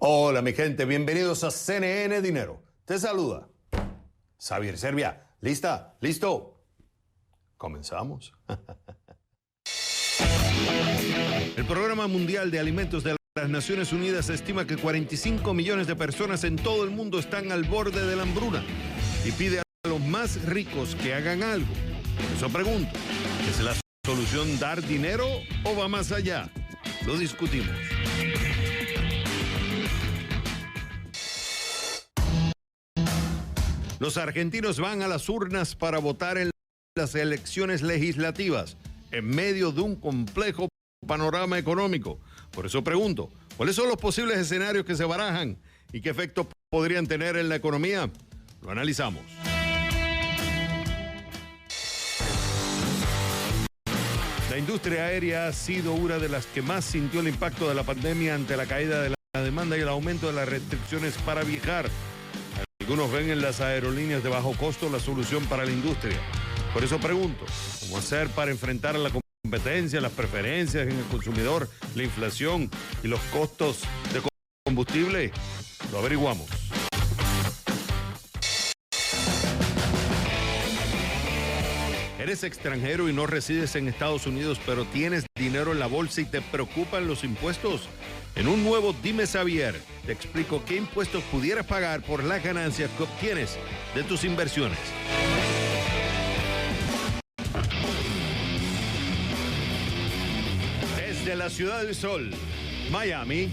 Hola mi gente, bienvenidos a CNN Dinero. Te saluda Xavier Serbia. ¿Lista? ¿Listo? Comenzamos. El Programa Mundial de Alimentos de las Naciones Unidas estima que 45 millones de personas en todo el mundo están al borde de la hambruna y pide a los más ricos que hagan algo. Por eso pregunto, ¿es la solución dar dinero o va más allá? Lo discutimos. Los argentinos van a las urnas para votar en las elecciones legislativas en medio de un complejo panorama económico. Por eso pregunto, ¿cuáles son los posibles escenarios que se barajan y qué efectos podrían tener en la economía? Lo analizamos. La industria aérea ha sido una de las que más sintió el impacto de la pandemia ante la caída de la demanda y el aumento de las restricciones para viajar. Algunos ven en las aerolíneas de bajo costo la solución para la industria. Por eso pregunto, ¿cómo hacer para enfrentar la competencia, las preferencias en el consumidor, la inflación y los costos de combustible? Lo averiguamos. Eres extranjero y no resides en Estados Unidos, pero tienes dinero en la bolsa y te preocupan los impuestos. En un nuevo Dime Xavier, te explico qué impuestos pudieras pagar por las ganancias que obtienes de tus inversiones. Desde la Ciudad del Sol, Miami,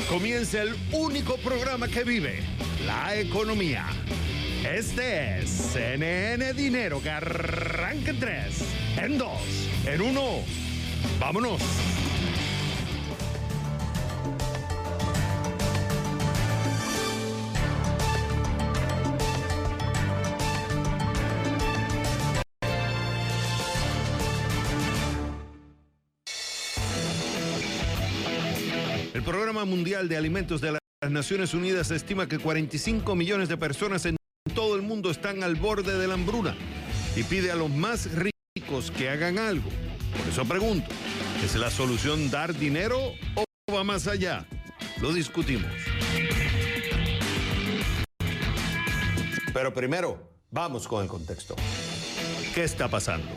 comienza el único programa que vive la economía. Este es CNN Dinero, que arranca en 3, en 2, en 1. ¡Vámonos! El Programa Mundial de Alimentos de las Naciones Unidas estima que 45 millones de personas en todo el mundo están al borde de la hambruna y pide a los más ricos que hagan algo. Por eso pregunto, ¿es la solución dar dinero o va más allá? Lo discutimos. Pero primero, vamos con el contexto. ¿Qué está pasando?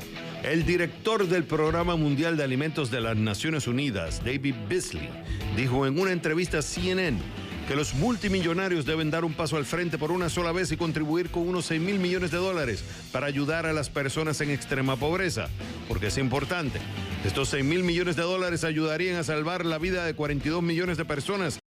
El director del Programa Mundial de Alimentos de las Naciones Unidas, David Beasley, dijo en una entrevista a CNN que los multimillonarios deben dar un paso al frente por una sola vez y contribuir con unos 6 mil millones de dólares para ayudar a las personas en extrema pobreza, porque es importante. Estos 6 mil millones de dólares ayudarían a salvar la vida de 42 millones de personas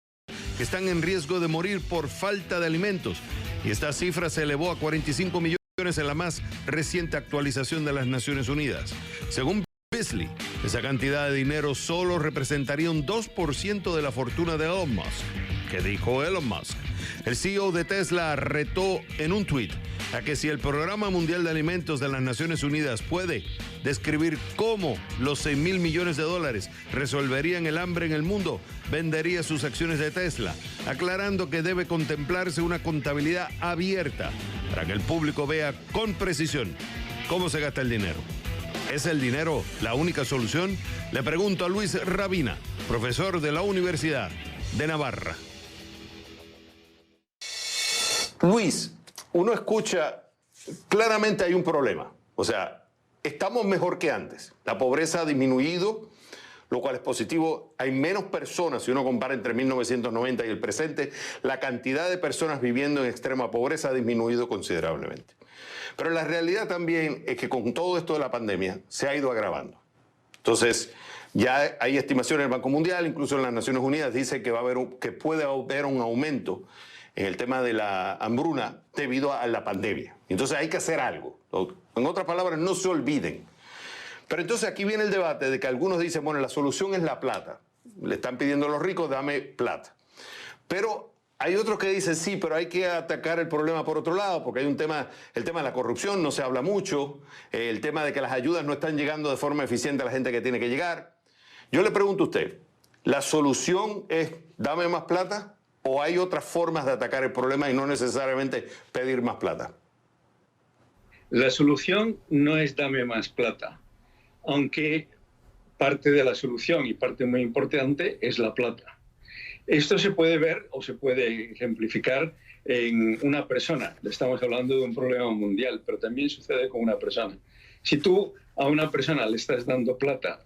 que están en riesgo de morir por falta de alimentos, y esta cifra se elevó a 45 millones en la más reciente actualización de las Naciones Unidas. Según Beasley, esa cantidad de dinero solo representaría un 2% de la fortuna de Elon Musk. ¿Qué dijo Elon Musk? El CEO de Tesla retó en un tuit a que si el Programa Mundial de Alimentos de las Naciones Unidas puede describir cómo los 6 mil millones de dólares resolverían el hambre en el mundo, vendería sus acciones de Tesla, aclarando que debe contemplarse una contabilidad abierta para que el público vea con precisión cómo se gasta el dinero. ¿Es el dinero la única solución? Le pregunto a Luis Rabina, profesor de la Universidad de Navarra. Luis, uno escucha, claramente hay un problema. O sea, estamos mejor que antes. La pobreza ha disminuido, lo cual es positivo. Hay menos personas, si uno compara entre 1990 y el presente, la cantidad de personas viviendo en extrema pobreza ha disminuido considerablemente. Pero la realidad también es que con todo esto de la pandemia se ha ido agravando. Entonces, ya hay estimaciones del Banco Mundial, incluso en las Naciones Unidas, dice que puede haber un aumento en el tema de la hambruna debido a la pandemia. Entonces hay que hacer algo. En otras palabras, no se olviden. Pero entonces aquí viene el debate de que algunos dicen, bueno, la solución es la plata. Le están pidiendo a los ricos, dame plata. Pero hay otros que dicen, sí, pero hay que atacar el problema por otro lado, porque hay un tema, el tema de la corrupción, no se habla mucho, el tema de que las ayudas no están llegando de forma eficiente a la gente que tiene que llegar. Yo le pregunto a usted, ¿la solución es dame más plata? ¿O hay otras formas de atacar el problema y no necesariamente pedir más plata? La solución no es dame más plata, aunque parte de la solución y parte muy importante es la plata. Esto se puede ver o se puede ejemplificar en una persona. Estamos hablando de un problema mundial, pero también sucede con una persona. Si tú a una persona le estás dando plata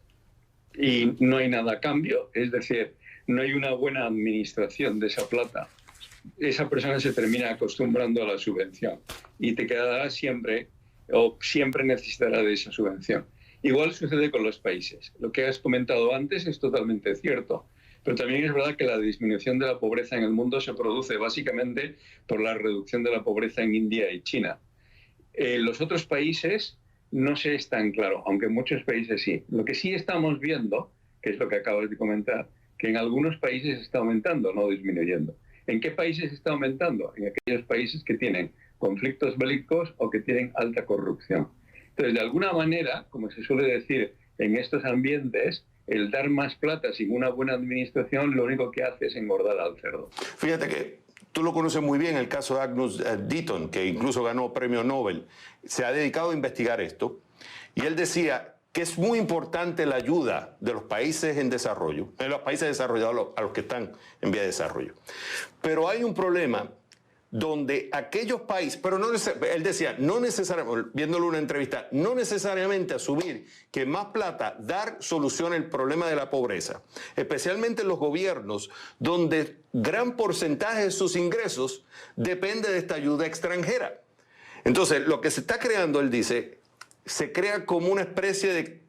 y no hay nada a cambio, es decir, no hay una buena administración de esa plata, esa persona se termina acostumbrando a la subvención y te quedará siempre o siempre necesitará de esa subvención. Igual sucede con los países. Lo que has comentado antes es totalmente cierto, pero también es verdad que la disminución de la pobreza en el mundo se produce básicamente por la reducción de la pobreza en India y China. Los otros países no sé es tan claro, aunque en muchos países sí. Lo que sí estamos viendo, que es lo que acabas de comentar, que en algunos países está aumentando, no disminuyendo. ¿En qué países está aumentando? En aquellos países que tienen conflictos bélicos o que tienen alta corrupción. Entonces, de alguna manera, como se suele decir en estos ambientes, el dar más plata sin una buena administración lo único que hace es engordar al cerdo. Fíjate que tú lo conoces muy bien, el caso de Agnus Deaton, que incluso ganó premio Nobel. Se ha dedicado a investigar esto y él decía que es muy importante la ayuda de los países en desarrollo, de los países desarrollados a los que están en vía de desarrollo. Pero hay un problema donde aquellos países, pero no, él decía, no necesariamente, viéndolo en una entrevista, no necesariamente asumir que más plata, dar solución al problema de la pobreza, especialmente en los gobiernos, donde gran porcentaje de sus ingresos depende de esta ayuda extranjera. Entonces, lo que se está creando, él dice, se crea como una especie de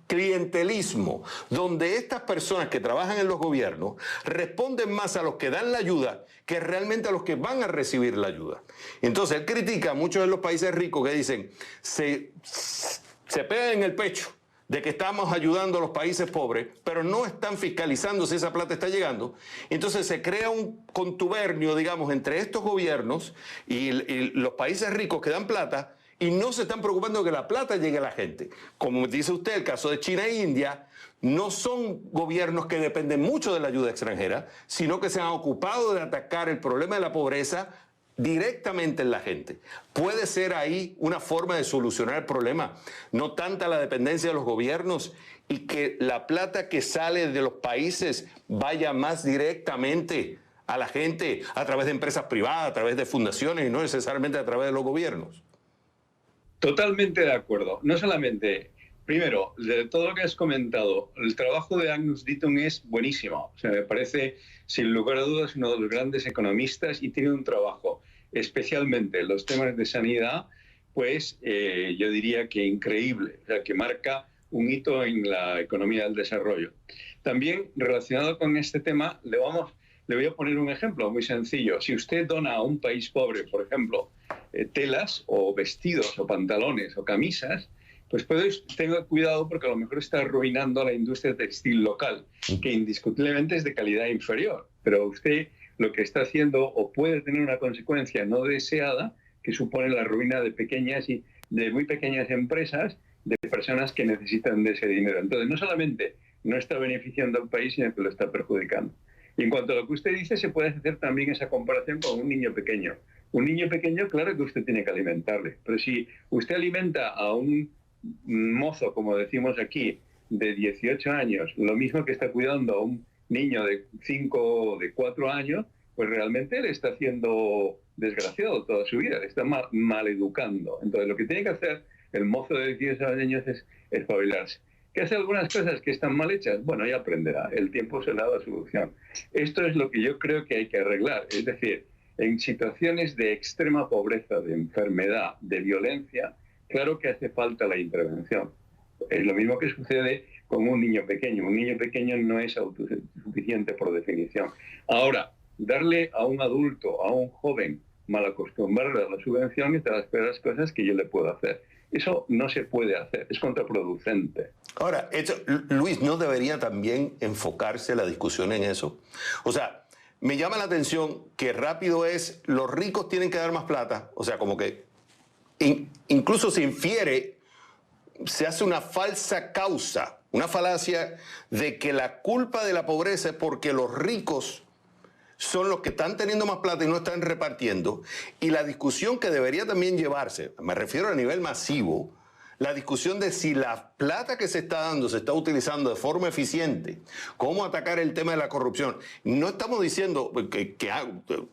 clientelismo, donde estas personas que trabajan en los gobiernos responden más a los que dan la ayuda que realmente a los que van a recibir la ayuda. Entonces él critica a muchos de los países ricos que dicen, se pegan en el pecho de que estamos ayudando a los países pobres, pero no están fiscalizando si esa plata está llegando. Entonces se crea un contubernio, digamos, entre estos gobiernos y los países ricos que dan plata, y no se están preocupando de que la plata llegue a la gente. Como dice usted, el caso de China e India no son gobiernos que dependen mucho de la ayuda extranjera, sino que se han ocupado de atacar el problema de la pobreza directamente en la gente. Puede ser ahí una forma de solucionar el problema, no tanta la dependencia de los gobiernos y que la plata que sale de los países vaya más directamente a la gente a través de empresas privadas, a través de fundaciones y no necesariamente a través de los gobiernos. Totalmente de acuerdo. No solamente, primero, de todo lo que has comentado, el trabajo de Agnus Deaton es buenísimo. O sea, me parece, sin lugar a dudas, uno de los grandes economistas y tiene un trabajo, especialmente en los temas de sanidad, pues yo diría que increíble, o sea, que marca un hito en la economía del desarrollo. También, relacionado con este tema, le voy a poner un ejemplo muy sencillo. Si usted dona a un país pobre, por ejemplo, telas o vestidos o pantalones o camisas, pues tenga cuidado porque a lo mejor está arruinando a la industria textil local, que indiscutiblemente es de calidad inferior. Pero usted lo que está haciendo o puede tener una consecuencia no deseada que supone la ruina de muy pequeñas empresas, de personas que necesitan de ese dinero. Entonces, no solamente no está beneficiando al país, sino que lo está perjudicando. Y en cuanto a lo que usted dice, se puede hacer también esa comparación con un niño pequeño. Un niño pequeño, claro que usted tiene que alimentarle, pero si usted alimenta a un mozo, como decimos aquí, de 18 años, lo mismo que está cuidando a un niño de 5 o de 4 años, pues realmente le está haciendo desgraciado toda su vida, le está mal educando. Entonces lo que tiene que hacer el mozo de 18 años es espabilarse. ¿Que hace algunas cosas que están mal hechas? Bueno, ya aprenderá, el tiempo se le da la solución. Esto es lo que yo creo que hay que arreglar, es decir, en situaciones de extrema pobreza, de enfermedad, de violencia, claro que hace falta la intervención. Es lo mismo que sucede con un niño pequeño. Un niño pequeño no es autosuficiente por definición. Ahora, darle a un adulto, a un joven, mal acostumbrarle a la subvención y todas las cosas que yo le puedo hacer. Eso no se puede hacer, es contraproducente. Ahora, Luis, ¿no debería también enfocarse la discusión en eso? O sea, me llama la atención que rápido es, los ricos tienen que dar más plata, o sea, como que incluso se infiere, se hace una falsa causa, una falacia de que la culpa de la pobreza es porque los ricos son los que están teniendo más plata y no están repartiendo. Y la discusión que debería también llevarse, me refiero a nivel masivo, la discusión de si la plata que se está dando se está utilizando de forma eficiente, cómo atacar el tema de la corrupción. No estamos diciendo,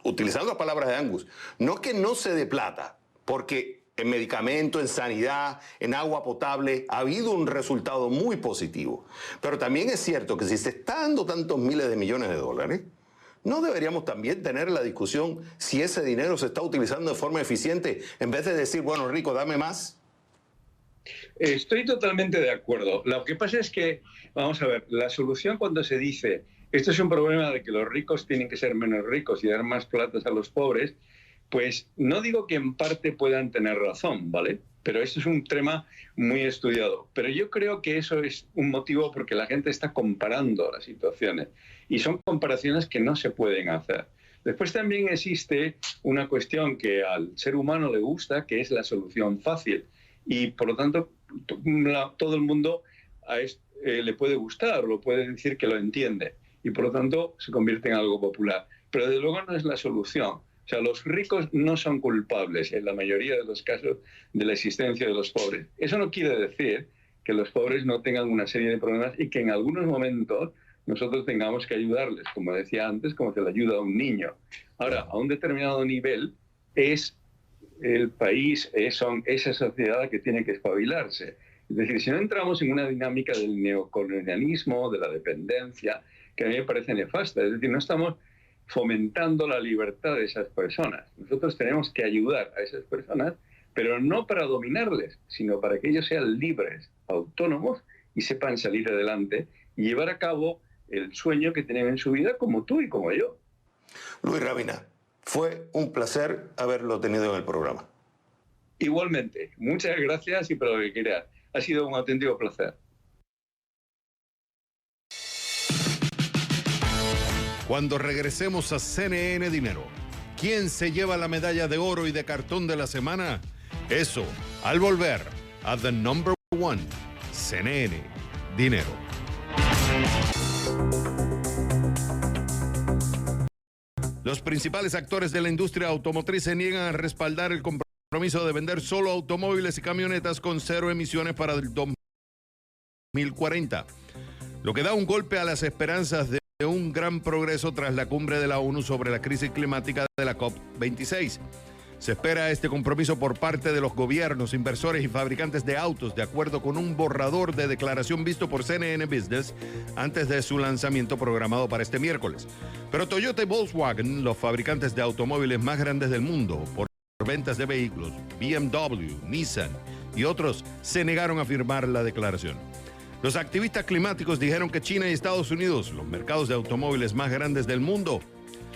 utilizando las palabras de Angus, no que no se dé plata, porque en medicamentos, en sanidad, en agua potable, ha habido un resultado muy positivo. Pero también es cierto que si se está dando tantos miles de millones de dólares, ¿no deberíamos también tener la discusión si ese dinero se está utilizando de forma eficiente en vez de decir, bueno, Rico, dame más? Estoy totalmente de acuerdo. Lo que pasa es que, vamos a ver, la solución cuando se dice esto es un problema de que los ricos tienen que ser menos ricos y dar más platas a los pobres, pues no digo que en parte puedan tener razón, ¿vale? Pero eso es un tema muy estudiado. Pero yo creo que eso es un motivo porque la gente está comparando las situaciones y son comparaciones que no se pueden hacer. Después también existe una cuestión que al ser humano le gusta, que es la solución fácil. Y por lo tanto, todo el mundo le puede gustar o lo puede decir que lo entiende. Y por lo tanto, se convierte en algo popular. Pero desde luego no es la solución. O sea, los ricos no son culpables en la mayoría de los casos de la existencia de los pobres. Eso no quiere decir que los pobres no tengan una serie de problemas y que en algunos momentos nosotros tengamos que ayudarles, como decía antes, como se le ayuda a un niño. Ahora, a un determinado nivel es el país, son esa sociedad la que tiene que espabilarse. Es decir, si no entramos en una dinámica del neocolonialismo, de la dependencia, que a mí me parece nefasta, es decir, no estamos fomentando la libertad de esas personas. Nosotros tenemos que ayudar a esas personas, pero no para dominarles, sino para que ellos sean libres, autónomos y sepan salir adelante y llevar a cabo el sueño que tienen en su vida como tú y como yo. Luis Ravina, fue un placer haberlo tenido en el programa. Igualmente, muchas gracias y para lo que quieras. Ha sido un auténtico placer. Cuando regresemos a CNN Dinero, ¿quién se lleva la medalla de oro y de cartón de la semana? Eso, al volver a The Number One, CNN Dinero. Los principales actores de la industria automotriz se niegan a respaldar el compromiso de vender solo automóviles y camionetas con cero emisiones para el 2040, lo que da un golpe a las esperanzas de un gran progreso tras la cumbre de la ONU sobre la crisis climática de la COP26. Se espera este compromiso por parte de los gobiernos, inversores y fabricantes de autos, de acuerdo con un borrador de declaración visto por CNN Business antes de su lanzamiento programado para este miércoles. Pero Toyota y Volkswagen, los fabricantes de automóviles más grandes del mundo por ventas de vehículos, BMW, Nissan y otros, se negaron a firmar la declaración. Los activistas climáticos dijeron que China y Estados Unidos, los mercados de automóviles más grandes del mundo,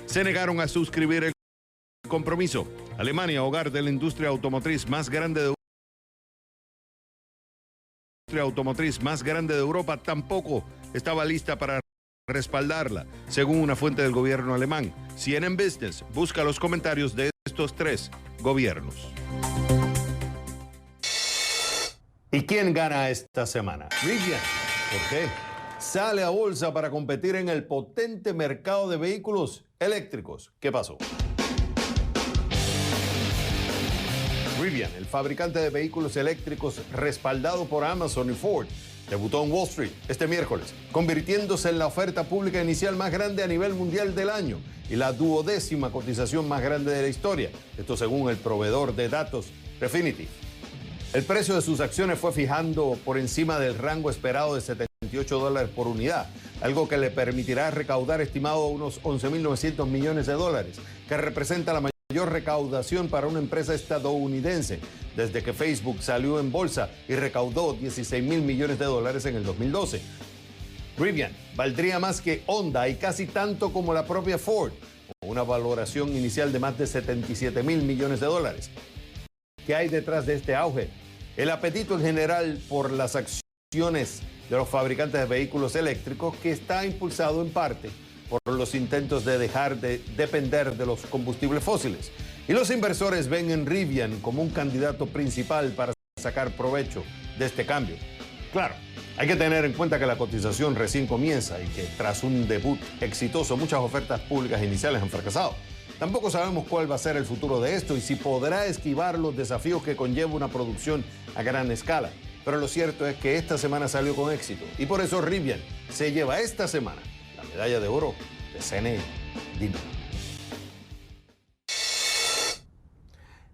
se negaron a suscribir el compromiso. Alemania, hogar de la industria automotriz más grande de Europa, tampoco estaba lista para respaldarla, según una fuente del gobierno alemán. CNN Business busca los comentarios de estos tres gobiernos. ¿Y quién gana esta semana? Rivian. ¿Por qué? Sale a bolsa para competir en el potente mercado de vehículos eléctricos. ¿Qué pasó? Rivian, el fabricante de vehículos eléctricos respaldado por Amazon y Ford, debutó en Wall Street este miércoles, convirtiéndose en la oferta pública inicial más grande a nivel mundial del año y la 12ª cotización más grande de la historia. Esto según el proveedor de datos Refinitiv. El precio de sus acciones fue fijando por encima del rango esperado de $78 por unidad, algo que le permitirá recaudar estimado unos 11.900 millones de dólares, que representa la mayor recaudación para una empresa estadounidense desde que Facebook salió en bolsa y recaudó 16.000 millones de dólares en el 2012. Rivian valdría más que Honda y casi tanto como la propia Ford, con una valoración inicial de más de 77.000 millones de dólares. ¿Qué hay detrás de este auge? El apetito en general por las acciones de los fabricantes de vehículos eléctricos, que está impulsado en parte por los intentos de dejar de depender de los combustibles fósiles. Y los inversores ven en Rivian como un candidato principal para sacar provecho de este cambio. Claro, hay que tener en cuenta que la cotización recién comienza y que tras un debut exitoso, muchas ofertas públicas iniciales han fracasado. Tampoco sabemos cuál va a ser el futuro de esto y si podrá esquivar los desafíos que conlleva una producción a gran escala. Pero lo cierto es que esta semana salió con éxito y por eso Rivian se lleva esta semana la medalla de oro de CNN. Dime.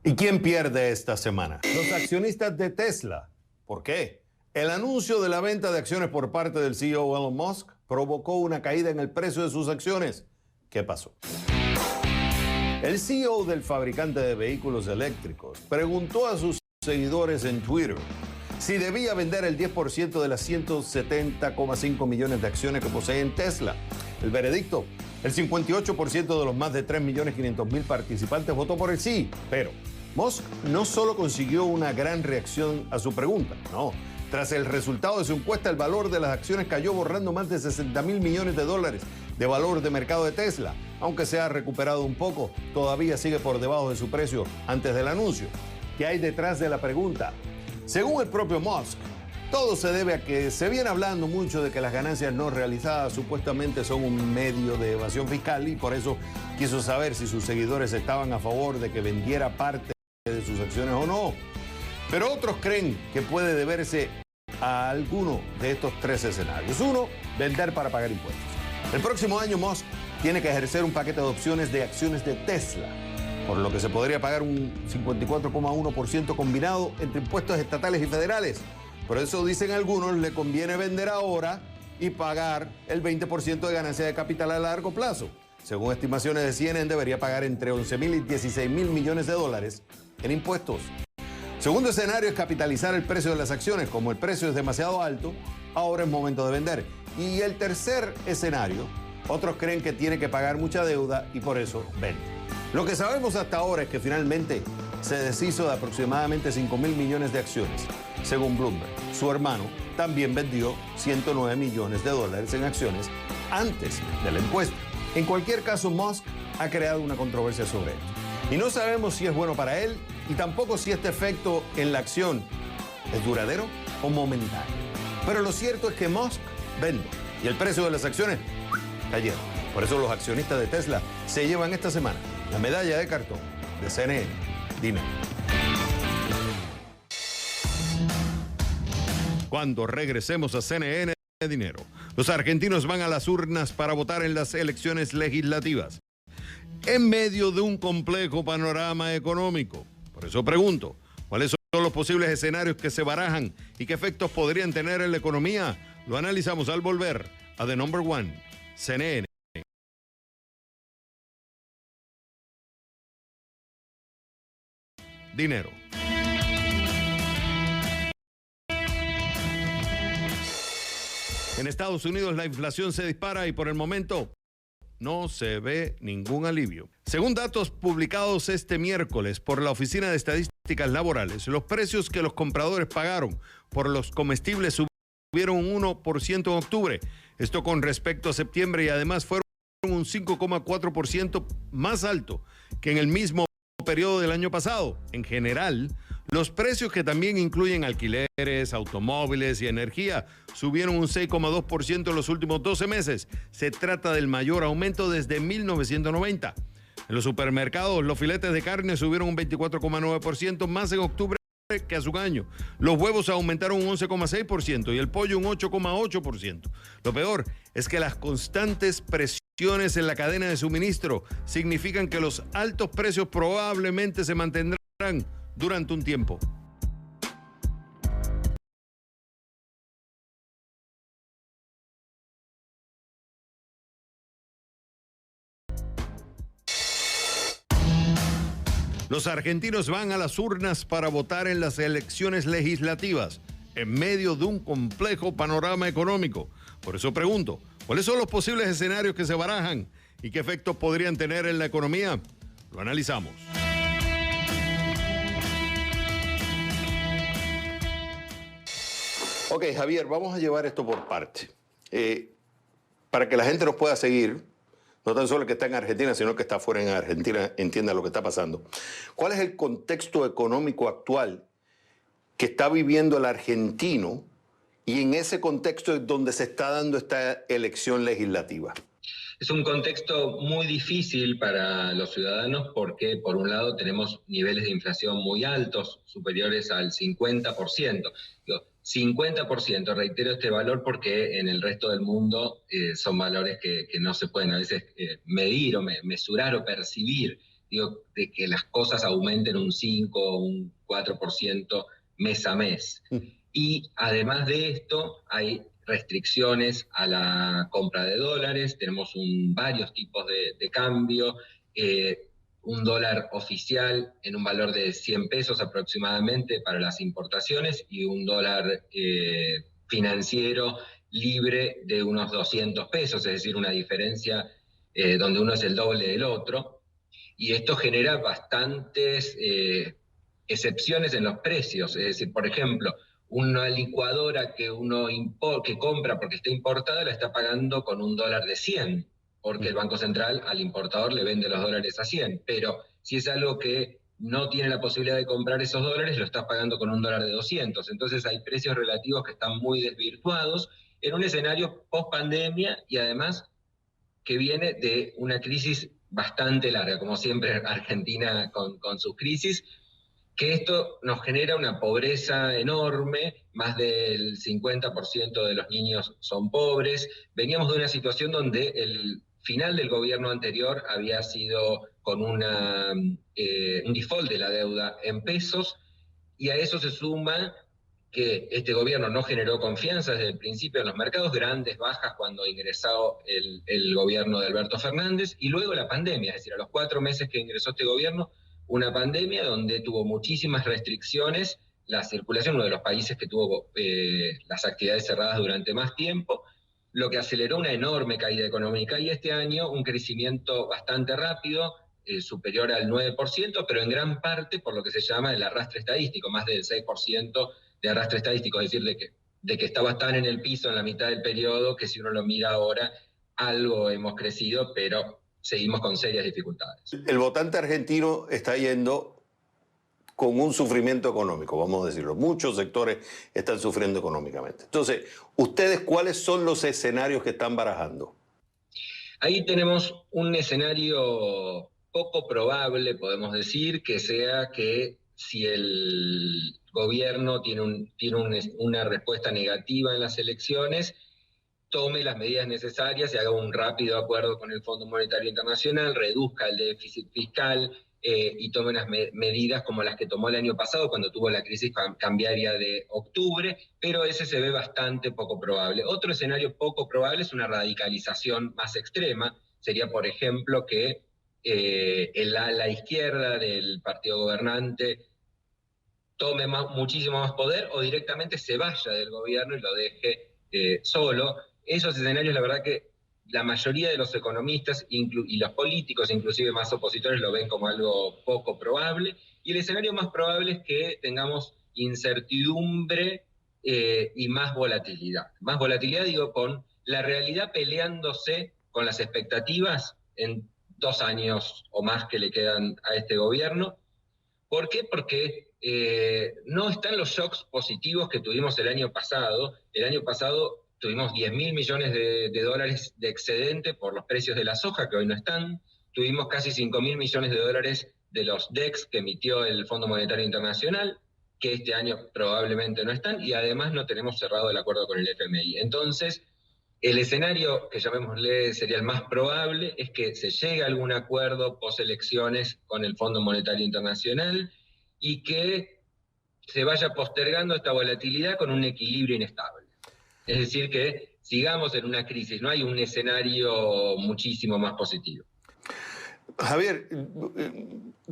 ¿Y quién pierde esta semana? Los accionistas de Tesla. ¿Por qué? El anuncio de la venta de acciones por parte del CEO Elon Musk provocó una caída en el precio de sus acciones. ¿Qué pasó? El CEO del fabricante de vehículos eléctricos preguntó a sus seguidores en Twitter si debía vender el 10% de las 170,5 millones de acciones que posee en Tesla. El veredicto, el 58% de los más de 3.500.000 participantes votó por el sí, pero Musk no solo consiguió una gran reacción a su pregunta, no. Tras el resultado de su encuesta, el valor de las acciones cayó borrando más de 60.000 millones de dólares de valor de mercado de Tesla. Aunque se ha recuperado un poco, todavía sigue por debajo de su precio antes del anuncio. ¿Qué hay detrás de la pregunta? Según el propio Musk, todo se debe a que se viene hablando mucho de que las ganancias no realizadas supuestamente son un medio de evasión fiscal y por eso quiso saber si sus seguidores estaban a favor de que vendiera parte de sus acciones o no. Pero otros creen que puede deberse a alguno de estos tres escenarios. Uno, vender para pagar impuestos. El próximo año Musk tiene que ejercer un paquete de opciones de acciones de Tesla, por lo que se podría pagar un 54,1% combinado entre impuestos estatales y federales. Por eso dicen algunos, le conviene vender ahora y pagar el 20% de ganancia de capital a largo plazo. Según estimaciones de CNN, debería pagar entre 11.000 y 16.000 millones de dólares en impuestos. Segundo escenario es capitalizar el precio de las acciones. Como el precio es demasiado alto, ahora es momento de vender. Y el tercer escenario, otros creen que tiene que pagar mucha deuda y por eso vende. Lo que sabemos hasta ahora es que finalmente se deshizo de aproximadamente 5.000 millones de acciones. Según Bloomberg, su hermano también vendió 109 millones de dólares en acciones antes de la encuesta. En cualquier caso, Musk ha creado una controversia sobre esto. Y no sabemos si es bueno para él y tampoco si este efecto en la acción es duradero o momentáneo. Pero lo cierto es que Musk vende y el precio de las acciones cayeron. Por eso los accionistas de Tesla se llevan esta semana la medalla de cartón de CNN. Dime. Cuando regresemos a CNN Dinero, los argentinos van a las urnas para votar en las elecciones legislativas en medio de un complejo panorama económico. Por eso pregunto, ¿cuáles son los posibles escenarios que se barajan y qué efectos podrían tener en la economía? Lo analizamos al volver a The Number One, CNN. Dinero. En Estados Unidos la inflación se dispara y por el momento no se ve ningún alivio. Según datos publicados este miércoles por la Oficina de Estadísticas Laborales, los precios que los compradores pagaron por los comestibles subieron un 1% en octubre. Esto con respecto a septiembre y además fueron un 5,4% más alto que en el mismo periodo del año pasado. En general, los precios que también incluyen alquileres, automóviles y energía subieron un 6,2% en los últimos 12 meses. Se trata del mayor aumento desde 1990. En los supermercados, los filetes de carne subieron un 24,9% más en octubre que hace un año. Los huevos aumentaron un 11,6% y el pollo un 8,8%. Lo peor es que las constantes presiones en la cadena de suministro significan que los altos precios probablemente se mantendrán durante un tiempo. Los argentinos van a las urnas para votar en las elecciones legislativas en medio de un complejo panorama económico. Por eso pregunto, ¿cuáles son los posibles escenarios que se barajan y qué efectos podrían tener en la economía? Lo analizamos. Ok, Javier, vamos a llevar esto por parte. Para que la gente nos pueda seguir, no tan solo el que está en Argentina, sino el que está fuera en Argentina entienda lo que está pasando. ¿Cuál es el contexto económico actual que está viviendo el argentino y en ese contexto es donde se está dando esta elección legislativa? Es un contexto muy difícil para los ciudadanos porque, por un lado, tenemos niveles de inflación muy altos, superiores al 50%. Digo, 50%, reitero este valor porque en el resto del mundo son valores que no se pueden a veces medir o mesurar o percibir. Digo, de que las cosas aumenten un 5 o un 4% mes a mes. Y además de esto, hay restricciones a la compra de dólares, tenemos varios tipos de cambio, un dólar oficial en un valor de 100 pesos aproximadamente para las importaciones y un dólar financiero libre de unos 200 pesos, es decir, una diferencia donde uno es el doble del otro. Y esto genera bastantes excepciones en los precios. Es decir, por ejemplo, una licuadora que uno que compra porque está importada la está pagando con un dólar de 100, porque el Banco Central al importador le vende los dólares a 100. Pero si es algo que no tiene la posibilidad de comprar esos dólares, lo está pagando con un dólar de 200. Entonces hay precios relativos que están muy desvirtuados en un escenario post-pandemia y además que viene de una crisis bastante larga, como siempre Argentina con sus crisis, que esto nos genera una pobreza enorme, más del 50% de los niños son pobres. Veníamos de una situación donde el final del gobierno anterior había sido con un default de la deuda en pesos, y a eso se suma que este gobierno no generó confianza desde el principio en los mercados, grandes bajas cuando ingresó el gobierno de Alberto Fernández, y luego la pandemia, es decir, a los 4 meses que ingresó este gobierno, una pandemia donde tuvo muchísimas restricciones, la circulación, uno de los países que tuvo las actividades cerradas durante más tiempo, lo que aceleró una enorme caída económica, y este año un crecimiento bastante rápido, superior al 9%, pero en gran parte por lo que se llama el arrastre estadístico, más del 6% de arrastre estadístico, es decir, de que estaba tan en el piso en la mitad del periodo que si uno lo mira ahora, algo hemos crecido, pero seguimos con serias dificultades. El votante argentino está yendo con un sufrimiento económico, vamos a decirlo. Muchos sectores están sufriendo económicamente. Entonces, ¿ustedes cuáles son los escenarios que están barajando? Ahí tenemos un escenario poco probable, podemos decir, que sea que si el gobierno tiene una respuesta negativa en las elecciones, tome las medidas necesarias y haga un rápido acuerdo con el Fondo Monetario Internacional, reduzca el déficit fiscal y tome unas medidas como las que tomó el año pasado cuando tuvo la crisis cambiaria de octubre, pero ese se ve bastante poco probable. Otro escenario poco probable es una radicalización más extrema. Sería, por ejemplo, que el ala izquierda del partido gobernante tome muchísimo más poder o directamente se vaya del gobierno y lo deje solo. Esos escenarios, la verdad que la mayoría de los economistas y los políticos, inclusive más opositores, lo ven como algo poco probable. Y el escenario más probable es que tengamos incertidumbre y más volatilidad. Más volatilidad, digo, con la realidad peleándose con las expectativas en 2 años o más que le quedan a este gobierno. ¿Por qué? Porque no están los shocks positivos que tuvimos el año pasado. El año pasado tuvimos 10.000 millones de dólares de excedente por los precios de la soja, que hoy no están. Tuvimos casi 5.000 millones de dólares de los DEX que emitió el Fondo Monetario Internacional, que este año probablemente no están, y además no tenemos cerrado el acuerdo con el FMI. Entonces, el escenario que llamémosle sería el más probable es que se llegue a algún acuerdo post-elecciones con el Fondo Monetario Internacional y que se vaya postergando esta volatilidad con un equilibrio inestable. Es decir, que sigamos en una crisis, no hay un escenario muchísimo más positivo. Javier,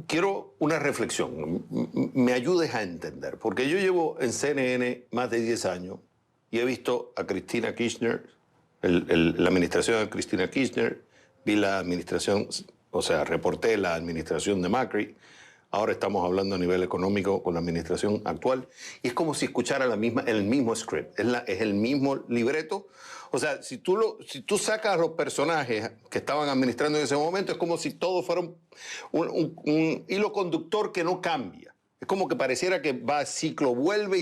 quiero una reflexión, me ayudes a entender, porque yo llevo en CNN más de 10 años y he visto a Cristina Kirchner, la administración de Cristina Kirchner, vi la administración, o sea, reporté la administración de Macri. Ahora estamos hablando a nivel económico con la administración actual. Y es como si escuchara el mismo script. Es el mismo libreto. O sea, si tú sacas a los personajes que estaban administrando en ese momento, es como si todo fuera un hilo conductor que no cambia. Es como que pareciera que va ciclo, vuelve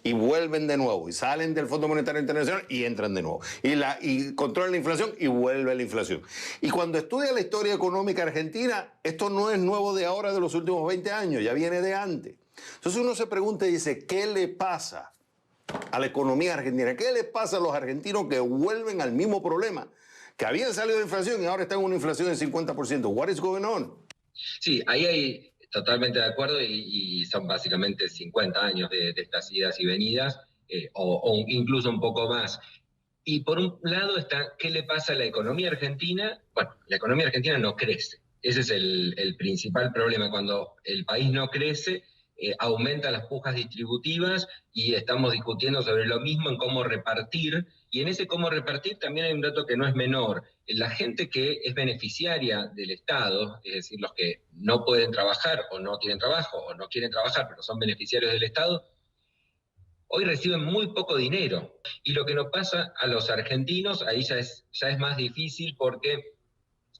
y vuelven de nuevo. Y salen del Fondo Monetario Internacional y entran de nuevo. Y controlan la inflación y vuelve la inflación. Y cuando estudia la historia económica argentina, esto no es nuevo de ahora, de los últimos 20 años, ya viene de antes. Entonces uno se pregunta y dice, ¿qué le pasa a la economía argentina? ¿Qué le pasa a los argentinos que vuelven al mismo problema? Que habían salido de inflación y ahora están en una inflación del 50%. What is going on? Sí, ahí hay totalmente de acuerdo y son básicamente 50 años de estas idas y venidas, o incluso un poco más. Y por un lado está, ¿qué le pasa a la economía argentina? Bueno, la economía argentina no crece. Ese es el principal problema. Cuando el país no crece, aumentan las pujas distributivas y estamos discutiendo sobre lo mismo en cómo repartir. Y en ese cómo repartir también hay un dato que no es menor. La gente que es beneficiaria del Estado, es decir, los que no pueden trabajar o no tienen trabajo o no quieren trabajar, pero son beneficiarios del Estado, hoy reciben muy poco dinero. Y lo que nos pasa a los argentinos, ahí ya es más difícil porque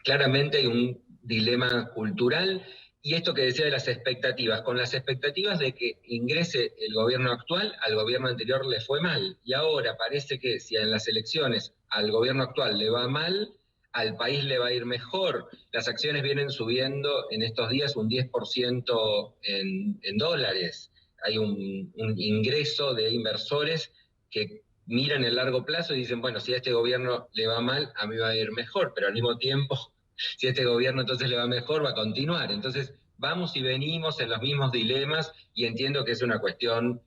claramente hay un dilema cultural. Y esto que decía de las expectativas, con las expectativas de que ingrese el gobierno actual, al gobierno anterior le fue mal. Y ahora parece que si en las elecciones al gobierno actual le va mal, al país le va a ir mejor. Las acciones vienen subiendo en estos días un 10% en dólares. Hay un ingreso de inversores que miran el largo plazo y dicen, bueno, si a este gobierno le va mal, a mí va a ir mejor, pero al mismo tiempo, si a este gobierno entonces le va mejor, va a continuar. Entonces, vamos y venimos en los mismos dilemas y entiendo que es una cuestión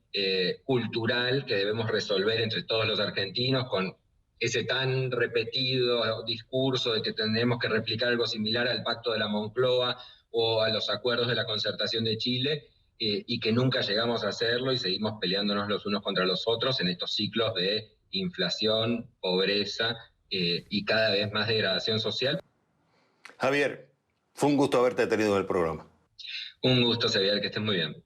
cultural que debemos resolver entre todos los argentinos con ese tan repetido discurso de que tenemos que replicar algo similar al Pacto de la Moncloa o a los acuerdos de la Concertación de Chile, y que nunca llegamos a hacerlo y seguimos peleándonos los unos contra los otros en estos ciclos de inflación, pobreza y cada vez más degradación social. Javier, fue un gusto haberte tenido en el programa. Un gusto, Xavier, que estés muy bien.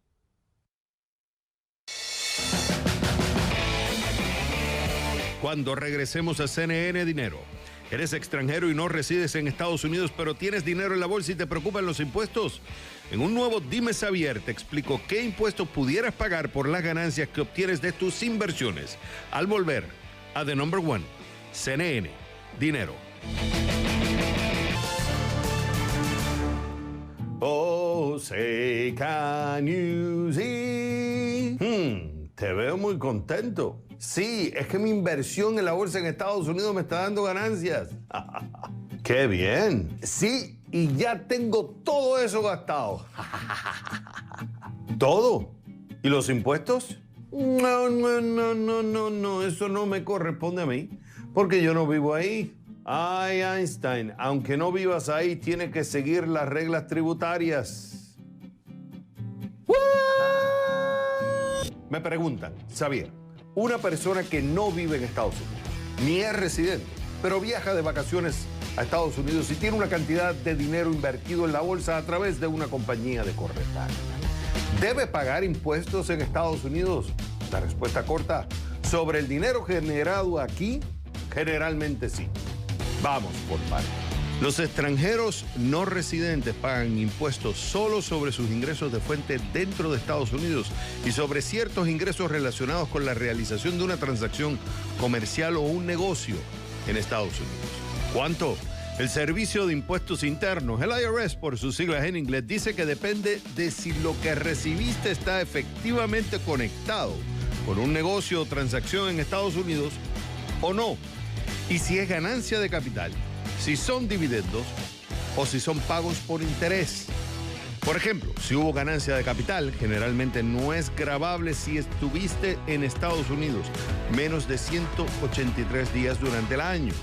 Cuando regresemos a CNN Dinero, ¿eres extranjero y no resides en Estados Unidos, pero tienes dinero en la bolsa y te preocupan los impuestos? En un nuevo Dime Xavier te explico qué impuestos pudieras pagar por las ganancias que obtienes de tus inversiones al volver a The Number One, CNN Dinero. Oh, say, can you see? Te veo muy contento. Sí, es que mi inversión en la bolsa en Estados Unidos me está dando ganancias. ¡Qué bien! Sí, y ya tengo todo eso gastado. ¿Todo? ¿Y los impuestos? No, eso no me corresponde a mí, porque yo no vivo ahí. Ay, Einstein, aunque no vivas ahí, tienes que seguir las reglas tributarias. Me preguntan, Xavier, una persona que no vive en Estados Unidos, ni es residente, pero viaja de vacaciones a Estados Unidos y tiene una cantidad de dinero invertido en la bolsa a través de una compañía de corretaje, ¿debe pagar impuestos en Estados Unidos? La respuesta corta, sobre el dinero generado aquí, generalmente sí. Vamos por partes. Los extranjeros no residentes pagan impuestos solo sobre sus ingresos de fuente dentro de Estados Unidos y sobre ciertos ingresos relacionados con la realización de una transacción comercial o un negocio en Estados Unidos. ¿Cuánto? El Servicio de Impuestos Internos, el IRS por sus siglas en inglés, dice que depende de si lo que recibiste está efectivamente conectado con un negocio o transacción en Estados Unidos o no. Y si es ganancia de capital, si son dividendos o si son pagos por interés. Por ejemplo, si hubo ganancia de capital, generalmente no es gravable si estuviste en Estados Unidos menos de 183 días durante el año.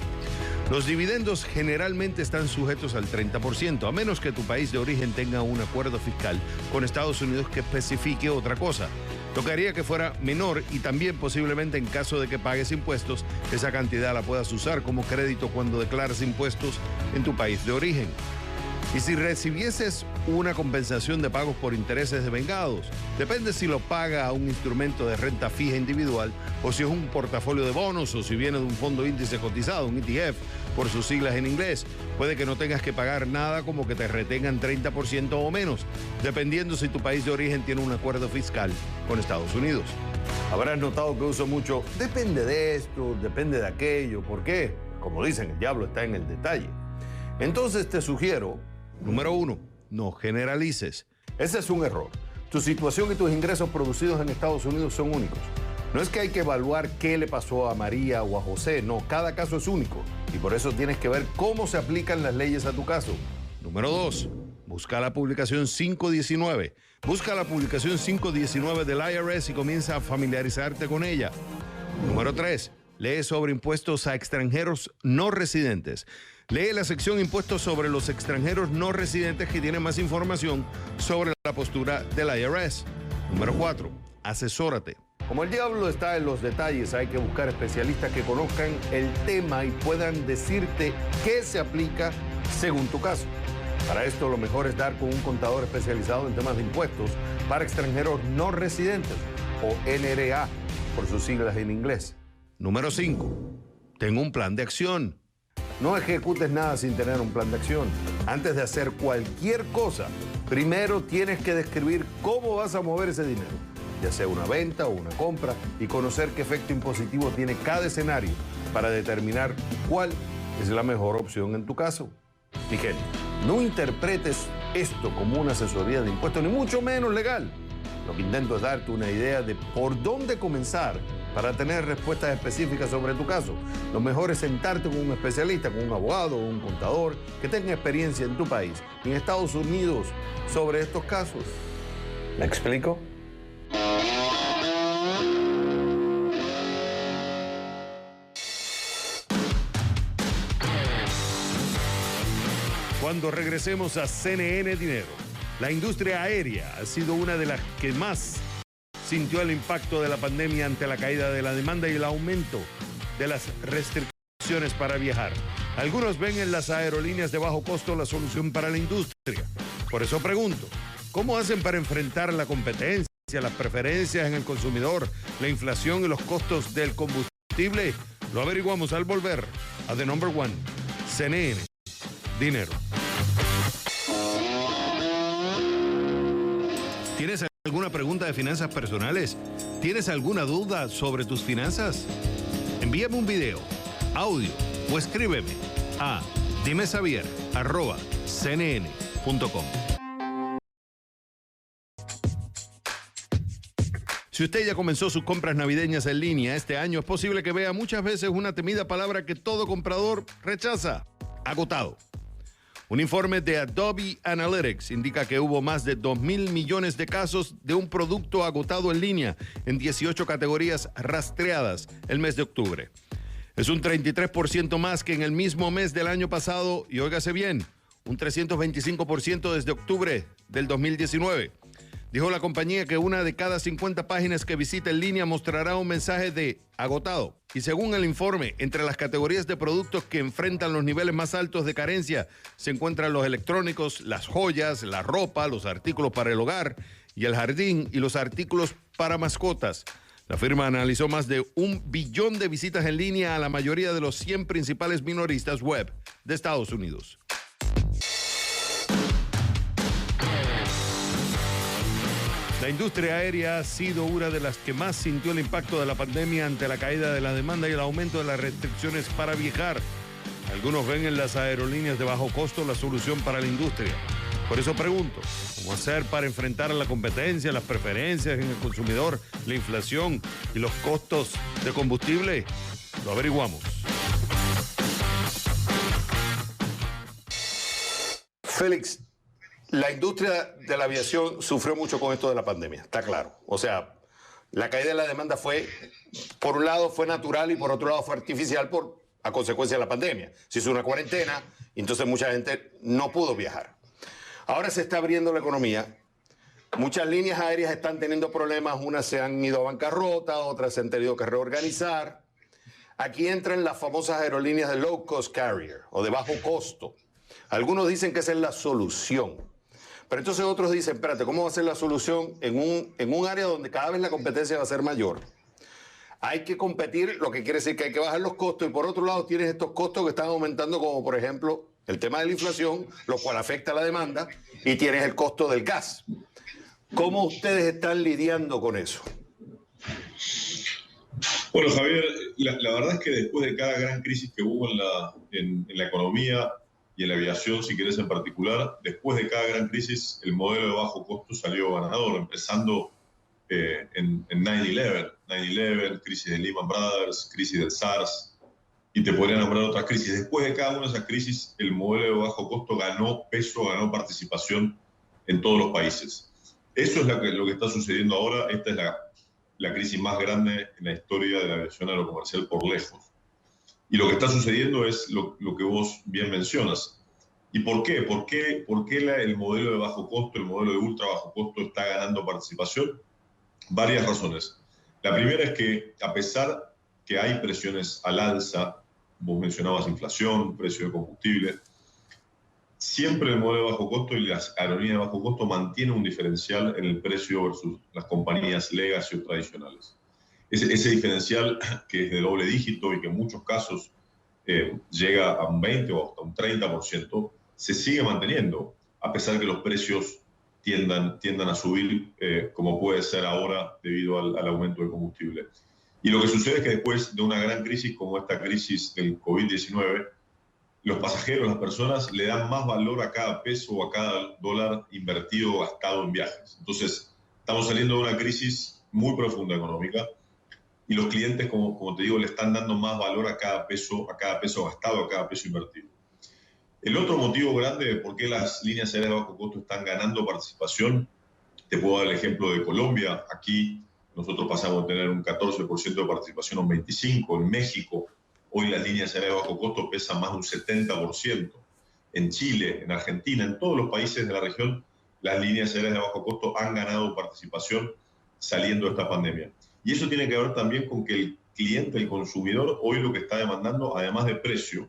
Los dividendos generalmente están sujetos al 30%, a menos que tu país de origen tenga un acuerdo fiscal con Estados Unidos que especifique otra cosa. Tocaría que fuera menor y también posiblemente en caso de que pagues impuestos, esa cantidad la puedas usar como crédito cuando declaras impuestos en tu país de origen. Y si recibieses una compensación de pagos por intereses devengados, depende si lo paga a un instrumento de renta fija individual o si es un portafolio de bonos o si viene de un fondo índice cotizado, un ETF, por sus siglas en inglés. Puede que no tengas que pagar nada, como que te retengan 30% o menos, dependiendo si tu país de origen tiene un acuerdo fiscal con Estados Unidos. Habrás notado que uso mucho, depende de esto, depende de aquello. ¿Por qué? Como dicen, el diablo está en el detalle. Entonces te sugiero, número 1, no generalices. Ese es un error. Tu situación y tus ingresos producidos en Estados Unidos son únicos. No es que hay que evaluar qué le pasó a María o a José, no, cada caso es único y por eso tienes que ver cómo se aplican las leyes a tu caso. Número 2, busca la publicación 519. Busca la publicación 519 del IRS y comienza a familiarizarte con ella. Número 3, lee sobre impuestos a extranjeros no residentes. Lee la sección Impuestos sobre los extranjeros no residentes, que tiene más información sobre la postura del IRS. Número 4, asesórate. Como el diablo está en los detalles, hay que buscar especialistas que conozcan el tema y puedan decirte qué se aplica según tu caso. Para esto, lo mejor es dar con un contador especializado en temas de impuestos para extranjeros no residentes, o NRA, por sus siglas en inglés. Número 5, ten un plan de acción. No ejecutes nada sin tener un plan de acción. Antes de hacer cualquier cosa, primero tienes que describir cómo vas a mover ese dinero, ya sea una venta o una compra, y conocer qué efecto impositivo tiene cada escenario para determinar cuál es la mejor opción en tu caso. Dije, no interpretes esto como una asesoría de impuestos, ni mucho menos legal. Lo que intento es darte una idea de por dónde comenzar para tener respuestas específicas sobre tu caso. Lo mejor es sentarte con un especialista, con un abogado o un contador que tenga experiencia en tu país y en Estados Unidos sobre estos casos. ¿Me explico? Cuando regresemos a CNN Dinero, la industria aérea ha sido una de las que más sintió el impacto de la pandemia ante la caída de la demanda y el aumento de las restricciones para viajar. Algunos ven en las aerolíneas de bajo costo la solución para la industria. Por eso pregunto, ¿cómo hacen para enfrentar la competencia, las preferencias en el consumidor, la inflación y los costos del combustible? Lo averiguamos al volver a The Number One, CNN Dinero. ¿Tienes alguna pregunta de finanzas personales? ¿Tienes alguna duda sobre tus finanzas? Envíame un video, audio o escríbeme a dimesavier@cnn.com. Si usted ya comenzó sus compras navideñas en línea este año, es posible que vea muchas veces una temida palabra que todo comprador rechaza: agotado. Un informe de Adobe Analytics indica que hubo más de 2.000 millones de casos de un producto agotado en línea en 18 categorías rastreadas el mes de octubre. Es un 33% más que en el mismo mes del año pasado y, óigase bien, un 325% desde octubre del 2019. Dijo la compañía que una de cada 50 páginas que visita en línea mostrará un mensaje de agotado. Y según el informe, entre las categorías de productos que enfrentan los niveles más altos de carencia se encuentran los electrónicos, las joyas, la ropa, los artículos para el hogar y el jardín y los artículos para mascotas. La firma analizó más de 1 billón de visitas en línea a la mayoría de los 100 principales minoristas web de Estados Unidos. La industria aérea ha sido una de las que más sintió el impacto de la pandemia ante la caída de la demanda y el aumento de las restricciones para viajar. Algunos ven en las aerolíneas de bajo costo la solución para la industria. Por eso pregunto, ¿cómo hacer para enfrentar la competencia, las preferencias en el consumidor, la inflación y los costos de combustible? Lo averiguamos. Félix, la industria de la aviación sufrió mucho con esto de la pandemia, está claro. O sea, la caída de la demanda fue, por un lado fue natural y por otro lado fue artificial a consecuencia de la pandemia. Se hizo una cuarentena y entonces mucha gente no pudo viajar. Ahora se está abriendo la economía. Muchas líneas aéreas están teniendo problemas, unas se han ido a bancarrota, otras se han tenido que reorganizar. Aquí entran las famosas aerolíneas de low cost carrier o de bajo costo. Algunos dicen que esa es la solución. Pero entonces otros dicen, espérate, ¿cómo va a ser la solución en un área donde cada vez la competencia va a ser mayor? Hay que competir, lo que quiere decir que hay que bajar los costos, y por otro lado tienes estos costos que están aumentando, como por ejemplo el tema de la inflación, lo cual afecta a la demanda, y tienes el costo del gas. ¿Cómo ustedes están lidiando con eso? Bueno, Javier, la verdad es que después de cada gran crisis que hubo en la economía y en la aviación, si querés en particular, después de cada gran crisis, el modelo de bajo costo salió ganador, empezando en 9/11, crisis de Lehman Brothers, crisis del SARS, y te podría nombrar otras crisis. Después de cada una de esas crisis, el modelo de bajo costo ganó peso, ganó participación en todos los países. Eso es lo que está sucediendo ahora. Esta es la crisis más grande en la historia de la aviación aerocomercial por lejos. Y lo que está sucediendo es lo que vos bien mencionas. ¿Y por qué? ¿Por qué el modelo de bajo costo, el modelo de ultra bajo costo está ganando participación? Varias razones. La primera es que, a pesar que hay presiones al alza, vos mencionabas inflación, precio de combustible, siempre el modelo de bajo costo y las aerolíneas de bajo costo mantienen un diferencial en el precio versus las compañías legacy o tradicionales. Ese diferencial, que es de doble dígito y que en muchos casos llega a un 20 o hasta un 30%, se sigue manteniendo, a pesar que los precios tiendan a subir, como puede ser ahora debido al aumento del combustible. Y lo que sucede es que después de una gran crisis como esta crisis del COVID-19, los pasajeros, las personas, le dan más valor a cada peso o a cada dólar invertido o gastado en viajes. Entonces, estamos saliendo de una crisis muy profunda económica y los clientes, como te digo, le están dando más valor a cada peso gastado, a cada peso invertido. El otro motivo grande de por qué las líneas aéreas de bajo costo están ganando participación, te puedo dar el ejemplo de Colombia. Aquí nosotros pasamos a tener un 14% de participación a un 25%. En México, hoy las líneas aéreas de bajo costo pesan más de un 70%. En Chile, en Argentina, en todos los países de la región, las líneas aéreas de bajo costo han ganado participación saliendo de esta pandemia. Y eso tiene que ver también con que el cliente, el consumidor, hoy lo que está demandando, además de precio,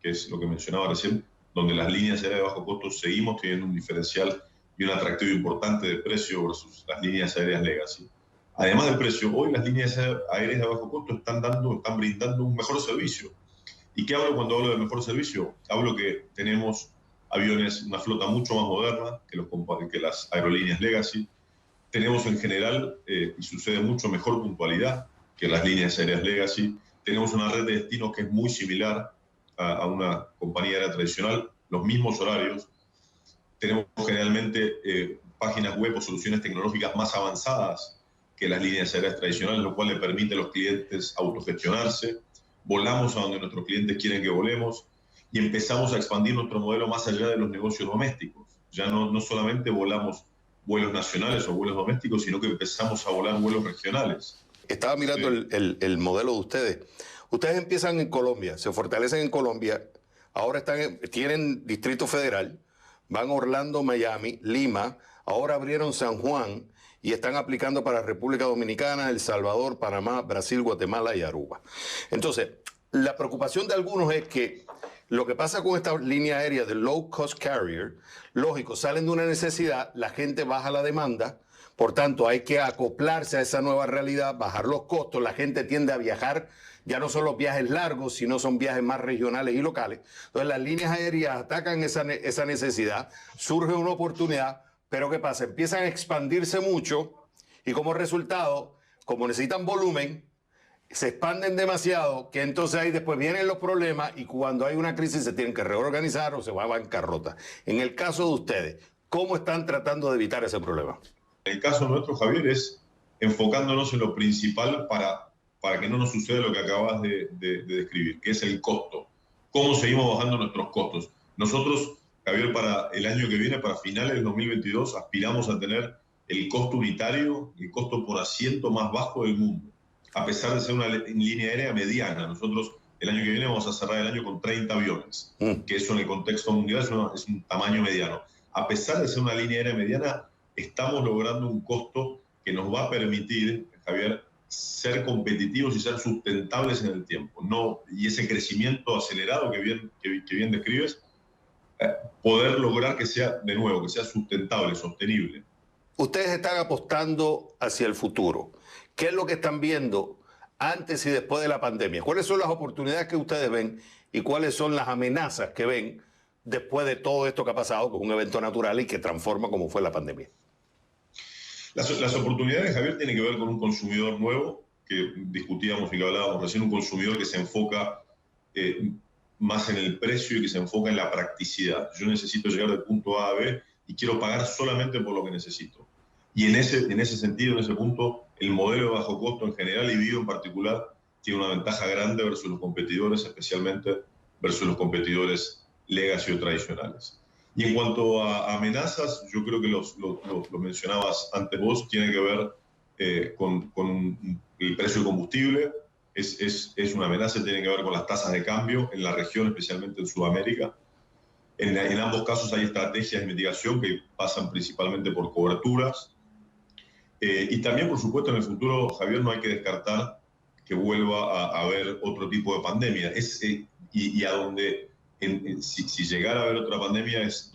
que es lo que mencionaba recién, donde las líneas aéreas de bajo costo seguimos teniendo un diferencial y un atractivo importante de precio versus las líneas aéreas legacy. Además del precio, hoy las líneas aéreas de bajo costo están brindando un mejor servicio. ¿Y qué hablo cuando hablo de mejor servicio? Hablo que tenemos aviones, una flota mucho más moderna que las aerolíneas legacy. Tenemos en general, y sucede mucho mejor puntualidad que las líneas aéreas legacy. Tenemos una red de destinos que es muy similar a una compañía aérea tradicional, los mismos horarios. Tenemos generalmente páginas web o soluciones tecnológicas más avanzadas que las líneas aéreas tradicionales, lo cual le permite a los clientes autogestionarse. Volamos a donde nuestros clientes quieren que volemos y empezamos a expandir nuestro modelo más allá de los negocios domésticos. Ya no solamente volamos vuelos nacionales o vuelos domésticos, sino que empezamos a volar vuelos regionales. Estaba mirando el modelo de ustedes. Ustedes empiezan en Colombia, se fortalecen en Colombia, ahora tienen Distrito Federal, van a Orlando, Miami, Lima, ahora abrieron San Juan y están aplicando para República Dominicana, El Salvador, Panamá, Brasil, Guatemala y Aruba. Entonces, la preocupación de algunos es que lo que pasa con esta línea aérea de low cost carrier, lógico, salen de una necesidad, la gente baja la demanda, por tanto hay que acoplarse a esa nueva realidad, bajar los costos, la gente tiende a viajar, ya no son los viajes largos, sino son viajes más regionales y locales. Entonces las líneas aéreas atacan esa necesidad, surge una oportunidad, pero ¿qué pasa? Empiezan a expandirse mucho y como resultado, como necesitan volumen, se expanden demasiado, que entonces ahí después vienen los problemas y cuando hay una crisis se tienen que reorganizar o se va a bancarrota. En el caso de ustedes, ¿cómo están tratando de evitar ese problema? El caso nuestro, Javier, es enfocándonos en lo principal para que no nos suceda lo que acabas de describir, que es el costo. ¿Cómo seguimos bajando nuestros costos? Nosotros, Javier, para el año que viene, para finales del 2022, aspiramos a tener el costo unitario, el costo por asiento más bajo del mundo, a pesar de ser una línea aérea mediana. Nosotros el año que viene vamos a cerrar el año con 30 aviones, que eso en el contexto mundial es un tamaño mediano. A pesar de ser una línea aérea mediana, estamos logrando un costo que nos va a permitir, Javier, ser competitivos y ser sustentables en el tiempo. Y ese crecimiento acelerado que bien describes poder lograr que sea, de nuevo, que sea sustentable, sostenible. Ustedes están apostando hacia el futuro. ¿Qué es lo que están viendo antes y después de la pandemia? ¿Cuáles son las oportunidades que ustedes ven y cuáles son las amenazas que ven después de todo esto que ha pasado, que es un evento natural y que transforma como fue la pandemia? Las oportunidades, Javier, tienen que ver con un consumidor nuevo, que discutíamos y que hablábamos recién, un consumidor que se enfoca más en el precio y que se enfoca en la practicidad. Yo necesito llegar del punto A a B y quiero pagar solamente por lo que necesito. Y en ese sentido, en ese punto, el modelo de bajo costo en general y Vivo en particular tiene una ventaja grande versus los competidores, especialmente versus los competidores legacy o tradicionales. Y en cuanto a amenazas, yo creo que lo mencionabas antes vos, tiene que ver con el precio del combustible, es una amenaza, tiene que ver con las tasas de cambio en la región, especialmente en Sudamérica. En ambos casos hay estrategias de mitigación que pasan principalmente por coberturas. Y también, por supuesto, en el futuro, Javier, no hay que descartar que vuelva a haber otro tipo de pandemia. Y a donde, si llegara a haber otra pandemia, es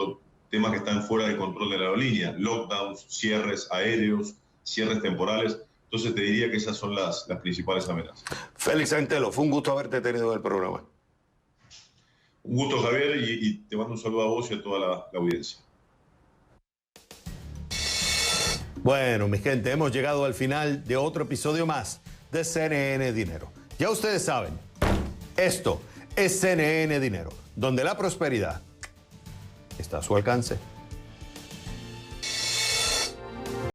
temas que están fuera de control de la aerolínea, lockdowns, cierres aéreos, cierres temporales. Entonces te diría que esas son las principales amenazas. Félix Antelo, fue un gusto haberte tenido en el programa. Un gusto, Javier, y te mando un saludo a vos y a toda la audiencia. Bueno, mi gente, hemos llegado al final de otro episodio más de CNN Dinero. Ya ustedes saben, esto es CNN Dinero, donde la prosperidad está a su alcance.